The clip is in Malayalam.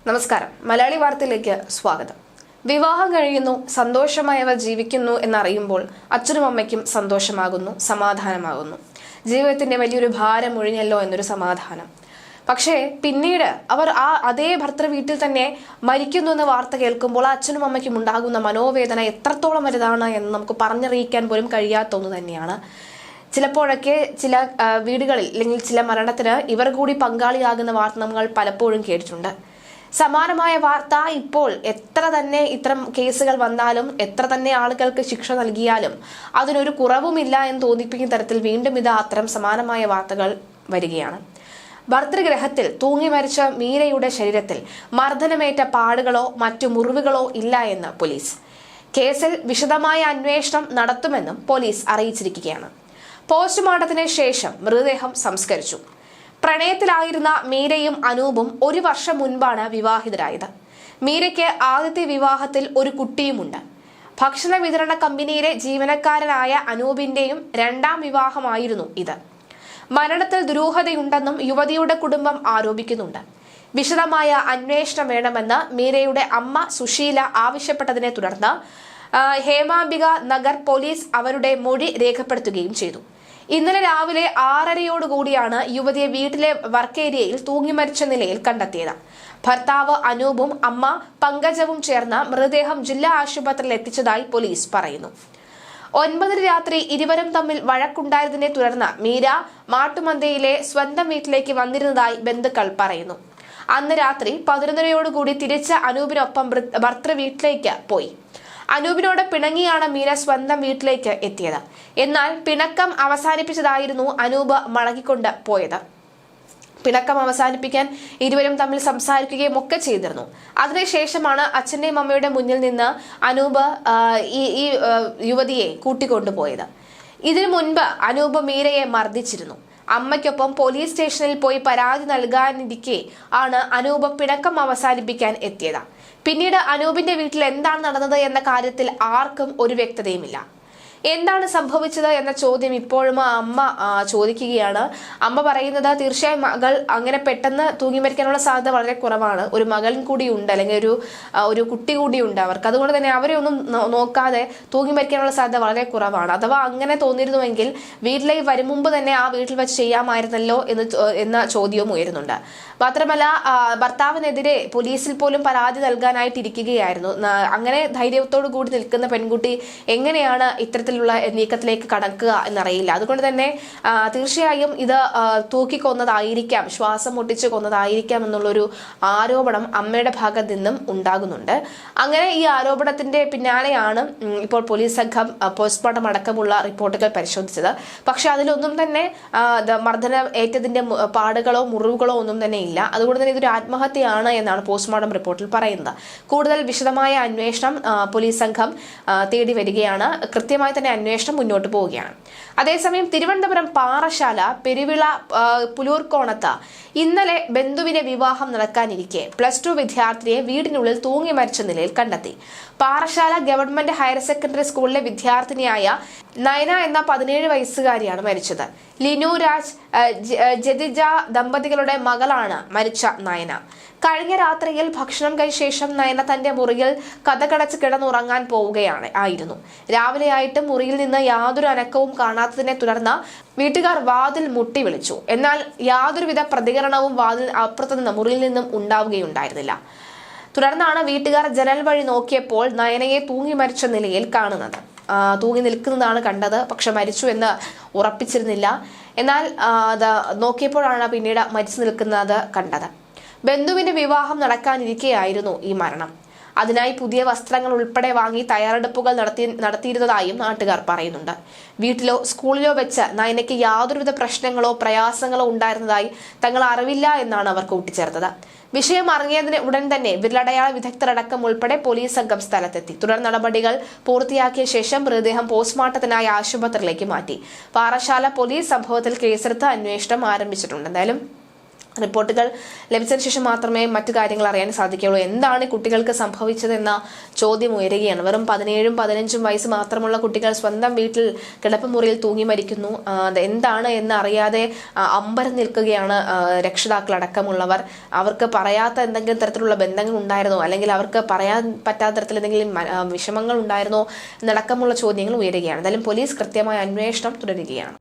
നമസ്കാരം. മലയാളി വാർത്തയിലേക്ക് സ്വാഗതം. വിവാഹം കഴിയുന്നു, സന്തോഷമായവർ ജീവിക്കുന്നു എന്നറിയുമ്പോൾ അച്ഛനും അമ്മയ്ക്കും സന്തോഷമാകുന്നു, സമാധാനമാകുന്നു. ജീവിതത്തിന്റെ വലിയൊരു ഭാരം ഒഴിഞ്ഞല്ലോ എന്നൊരു സമാധാനം. പക്ഷേ പിന്നീട് അവർ അതേ ഭർത്തൃ വീട്ടിൽ തന്നെ മരിക്കുന്നു എന്ന വാർത്ത കേൾക്കുമ്പോൾ അച്ഛനും അമ്മയ്ക്കും ഉണ്ടാകുന്ന മനോവേദന എത്രത്തോളം വലുതാണ് എന്ന് നമുക്ക് പറഞ്ഞറിയിക്കാൻ പോലും കഴിയാത്ത ഒന്ന് തന്നെയാണ്. ചിലപ്പോഴൊക്കെ ചില വീടുകളിൽ അല്ലെങ്കിൽ ചില മരണത്തിന് ഇവർ കൂടി പങ്കാളിയാകുന്ന വാർത്ത നമ്മൾ പലപ്പോഴും കേട്ടിട്ടുണ്ട്. സമാനമായ വാർത്ത ഇപ്പോൾ എത്ര തന്നെ ഇത്തരം കേസുകൾ വന്നാലും എത്ര തന്നെ ആളുകൾക്ക് ശിക്ഷ നൽകിയാലും അതിനൊരു കുറവുമില്ല എന്ന് തോന്നിപ്പിക്കുന്ന തരത്തിൽ വീണ്ടും അത്തരം സമാനമായ വാർത്തകൾ വരികയാണ്. ഭർതൃഗ്രഹത്തിൽ തൂങ്ങി മരിച്ച മീരയുടെ ശരീരത്തിൽ മർദ്ദനമേറ്റ പാടുകളോ മറ്റു മുറിവുകളോ ഇല്ല എന്ന് പോലീസ്. കേസിൽ വിശദമായ അന്വേഷണം നടത്തുമെന്നും പോലീസ് അറിയിച്ചിരിക്കുകയാണ്. പോസ്റ്റ്മോർട്ടത്തിന് ശേഷം മൃതദേഹം സംസ്കരിച്ചു. പ്രണയത്തിലായിരുന്ന മീരയും അനൂപും 1 വർഷം മുൻപാണ് വിവാഹിതരായത്. മീരയ്ക്ക് ആദ്യത്തെ വിവാഹത്തിൽ ഒരു കുട്ടിയുമുണ്ട്. ഭക്ഷണ വിതരണ കമ്പനിയിലെ ജീവനക്കാരനായ അനൂപിന്റെയും 2ാം വിവാഹമായിരുന്നു ഇത്. മരണത്തിൽ ദുരൂഹതയുണ്ടെന്നും യുവതിയുടെ കുടുംബം ആരോപിക്കുന്നുണ്ട്. വിശദമായ അന്വേഷണം വേണമെന്ന് മീരയുടെ അമ്മ സുശീല ആവശ്യപ്പെട്ടതിനെ തുടർന്ന് ഹേമാംബിക നഗർ പോലീസ് അവരുടെ മൊഴി രേഖപ്പെടുത്തുകയും ചെയ്തു. ഇന്നലെ രാവിലെ 6:30യോടുകൂടിയാണ് യുവതിയെ വീട്ടിലെ വർക്ക് ഏരിയയിൽ തൂങ്ങിമരിച്ച നിലയിൽ കണ്ടെത്തിയത്. ഭർത്താവ് അനൂപും അമ്മ പങ്കജവും ചേർന്ന് മൃതദേഹം ജില്ലാ ആശുപത്രിയിൽ എത്തിച്ചതായി പോലീസ് പറയുന്നു. 9 രാത്രി ഇരുവരും തമ്മിൽ വഴക്കുണ്ടായതിനെ തുടർന്ന് മീര മാട്ടുമന്തയിലെ സ്വന്തം വീട്ടിലേക്ക് വന്നിരുന്നതായി ബന്ധുക്കൾ പറയുന്നു. അന്ന് രാത്രി 11:30യോടുകൂടി തിരിച്ച് അനൂപിനൊപ്പം ഭർത്തൃ വീട്ടിലേക്ക് പോയി. അനൂപിനോട് പിണങ്ങിയാണ് മീര സ്വന്തം വീട്ടിലേക്ക് എത്തിയത്. എന്നാൽ പിണക്കം അവസാനിപ്പിച്ചതായിരുന്നു അനൂപ് മടങ്ങിക്കൊണ്ട് പോയത്. പിണക്കം അവസാനിപ്പിക്കാൻ ഇരുവരും തമ്മിൽ സംസാരിക്കുകയും ഒക്കെ ചെയ്തിരുന്നു. അതിനുശേഷമാണ് അച്ഛന്റെയും അമ്മയുടെ മുന്നിൽ നിന്ന് അനൂപ് ഈ യുവതിയെ കൂട്ടിക്കൊണ്ടുപോയത്. ഇതിനു മുൻപ് അനൂപ് മീരയെ മർദ്ദിച്ചിരുന്നു. അമ്മയ്ക്കൊപ്പം പോലീസ് സ്റ്റേഷനിൽ പോയി പരാതി നൽകാനിരിക്കെ ആണ് അനൂപ് പിണക്കം അവസാനിപ്പിക്കാൻ എത്തിയത്. പിന്നീട് അനൂപിന്റെ വീട്ടിൽ എന്താണ് നടന്നത് എന്ന കാര്യത്തിൽ ആർക്കും ഒരു വ്യക്തതയുമില്ല. എന്താണ് സംഭവിച്ചത് എന്ന ചോദ്യം ഇപ്പോഴും അമ്മ ചോദിക്കുകയാണ്. അമ്മ പറയുന്നത് തീർച്ചയായും മകൾ അങ്ങനെ പെട്ടെന്ന് തൂങ്ങി മരിക്കാനുള്ള സാധ്യത വളരെ കുറവാണ്. ഒരു മകൻ കൂടി ഉണ്ട്, അല്ലെങ്കിൽ ഒരു കുട്ടി കൂടിയുണ്ട് അവർക്ക്. അതുകൊണ്ട് തന്നെ അവരെ ഒന്നും നോക്കാതെ തൂങ്ങി മരിക്കാനുള്ള സാധ്യത വളരെ കുറവാണ്. അഥവാ അങ്ങനെ തോന്നിയിരുന്നുവെങ്കിൽ വീട്ടിലേക്ക് വരും മുമ്പ് തന്നെ ആ വീട്ടിൽ വെച്ച് ചെയ്യാമായിരുന്നല്ലോ എന്ന ചോദ്യവും ഉയരുന്നുണ്ട്. മാത്രമല്ല ഭർത്താവിനെതിരെ പോലീസിൽ പോലും പരാതി നൽകാനായിട്ടിരിക്കുകയായിരുന്നു. അങ്ങനെ ധൈര്യത്തോടു കൂടി നിൽക്കുന്ന പെൺകുട്ടി എങ്ങനെയാണ് ഇത്തരത്തിലുള്ള നീക്കത്തിലേക്ക് കടക്കുക എന്നറിയില്ല. അതുകൊണ്ട് തന്നെ തീർച്ചയായും ഇത് തൂക്കിക്കൊന്നതായിരിക്കാം, ശ്വാസം മുട്ടിച്ച് കൊന്നതായിരിക്കാം എന്നുള്ളൊരു ആരോപണം അമ്മയുടെ ഭാഗത്ത് നിന്നും ഉണ്ടാകുന്നുണ്ട്. അങ്ങനെ ഈ ആരോപണത്തിന്റെ പിന്നാലെയാണ് ഇപ്പോൾ പോലീസ് സംഘം പോസ്റ്റ്മോർട്ടം അടക്കമുള്ള റിപ്പോർട്ടുകൾ പരിശോധിച്ചത്. പക്ഷെ അതിലൊന്നും തന്നെ മർദ്ദനം ഏറ്റതിന്റെ പാടുകളോ മുറിവുകളോ ഒന്നും തന്നെ ഇല്ല. അതുകൊണ്ട് തന്നെ ഇതൊരു ആത്മഹത്യയാണ് എന്നാണ് പോസ്റ്റ്മോർട്ടം റിപ്പോർട്ടിൽ പറയുന്നത്. കൂടുതൽ വിശദമായ അന്വേഷണം പോലീസ് സംഘം തേടി വരികയാണ്. കൃത്യമായി തന്നെ അന്വേഷണം മുന്നോട്ട് പോവുകയാണ്. അതേസമയം തിരുവനന്തപുരം പാറശാല പെരുവിള പുലൂർക്കോണത്ത് ഇന്നലെ ബന്ധുവിനെ വിവാഹം നടക്കാനിരിക്കെ +2 വിദ്യാർത്ഥിനിയെ വീടിനുള്ളിൽ തൂങ്ങി മരിച്ച നിലയിൽ കണ്ടെത്തി. പാറശാല ഗവൺമെന്റ് ഹയർ സെക്കൻഡറി സ്കൂളിലെ വിദ്യാർത്ഥിനിയായ നയന എന്ന 17 വയസ്സുകാരിയാണ് മരിച്ചത്. ലിനു രാജ് ജതിജ ദമ്പതികളുടെ മകളാണ് മരിച്ച നയന. കഴിഞ്ഞ രാത്രിയിൽ ഭക്ഷണം കഴിച്ച ശേഷം നയന തന്റെ മുറിയിൽ കതകടച്ച് കിടന്നുറങ്ങാൻ പോവുകയായിരുന്നു. രാവിലെയായിട്ട് മുറിയിൽ നിന്ന് യാതൊരു അനക്കവും കാണാത്തതിനെ തുടർന്ന് വീട്ടുകാർ വാതിൽ മുട്ടി വിളിച്ചു. എന്നാൽ യാതൊരുവിധ പ്രതികരണവും വാതിൽ അപ്പുറത്തുനിന്ന് മുറിയിൽ നിന്നും ഉണ്ടാവുകയുണ്ടായിരുന്നില്ല. തുടർന്നാണ് വീട്ടുകാർ ജനൽ വഴി നോക്കിയപ്പോൾ നയനയെ തൂങ്ങി മരിച്ച നിലയിൽ കാണുന്നത്. തൂങ്ങി നിൽക്കുന്നതാണ് കണ്ടത്. പക്ഷെ മരിച്ചു എന്ന് ഉറപ്പിച്ചിരുന്നില്ല. എന്നാൽ നോക്കിയപ്പോഴാണ് പിന്നീട് മരിച്ചു നിൽക്കുന്നത് കണ്ടത്. ബന്ധുവിന്റെ വിവാഹം നടക്കാനിരിക്കെയായിരുന്നു ഈ മരണം. അതിനായി പുതിയ വസ്ത്രങ്ങൾ ഉൾപ്പെടെ വാങ്ങി തയ്യാറെടുപ്പുകൾ നടത്തിയിരുന്നതായും നാട്ടുകാർ പറയുന്നുണ്ട്. വീട്ടിലോ സ്കൂളിലോ വെച്ച് നയനയ്ക്ക് യാതൊരുവിധ പ്രശ്നങ്ങളോ പ്രയാസങ്ങളോ ഉണ്ടായിരുന്നതായി തങ്ങൾ അറിവില്ല എന്നാണ് അവർ കൂട്ടിച്ചേർത്തത്. വിഷയം അറിഞ്ഞതിന് ഉടൻ തന്നെ വിരലടയാള വിദഗ്ധരടക്കം ഉൾപ്പെടെ പോലീസ് സംഘം സ്ഥലത്തെത്തി. തുടർ നടപടികൾ പൂർത്തിയാക്കിയ ശേഷം മൃതദേഹം പോസ്റ്റ്മോർട്ടത്തിനായി ആശുപത്രിയിലേക്ക് മാറ്റി. പാറശാല പോലീസ് സംഭവത്തിൽ കേസെടുത്ത് അന്വേഷണം ആരംഭിച്ചിട്ടുണ്ട്. എന്തായാലും റിപ്പോർട്ടുകൾ ലഭിച്ചതിന് ശേഷം മാത്രമേ മറ്റു കാര്യങ്ങൾ അറിയാൻ സാധിക്കുകയുള്ളൂ. എന്താണ് കുട്ടികൾക്ക് സംഭവിച്ചതെന്ന ചോദ്യം ഉയരുകയാണ്. വെറും 17-15 വയസ്സ് മാത്രമുള്ള കുട്ടികൾ സ്വന്തം വീട്ടിൽ കിടപ്പുമുറിയിൽ തൂങ്ങി മരിക്കുന്നു. എന്താണ് എന്ന് അറിയാതെ അമ്പരം നിൽക്കുകയാണ് രക്ഷിതാക്കളടക്കമുള്ളവർ. അവർക്ക് പറയാത്ത എന്തെങ്കിലും തരത്തിലുള്ള ബന്ധങ്ങൾ ഉണ്ടായിരുന്നോ, അല്ലെങ്കിൽ അവർക്ക് പറയാൻ പറ്റാത്ത തരത്തിൽ എന്തെങ്കിലും വിഷമങ്ങൾ ഉണ്ടായിരുന്നോ എന്നടക്കമുള്ള ചോദ്യങ്ങൾ ഉയരുകയാണ്. എന്തായാലും പോലീസ് കൃത്യമായ അന്വേഷണം തുടരുകയാണ്.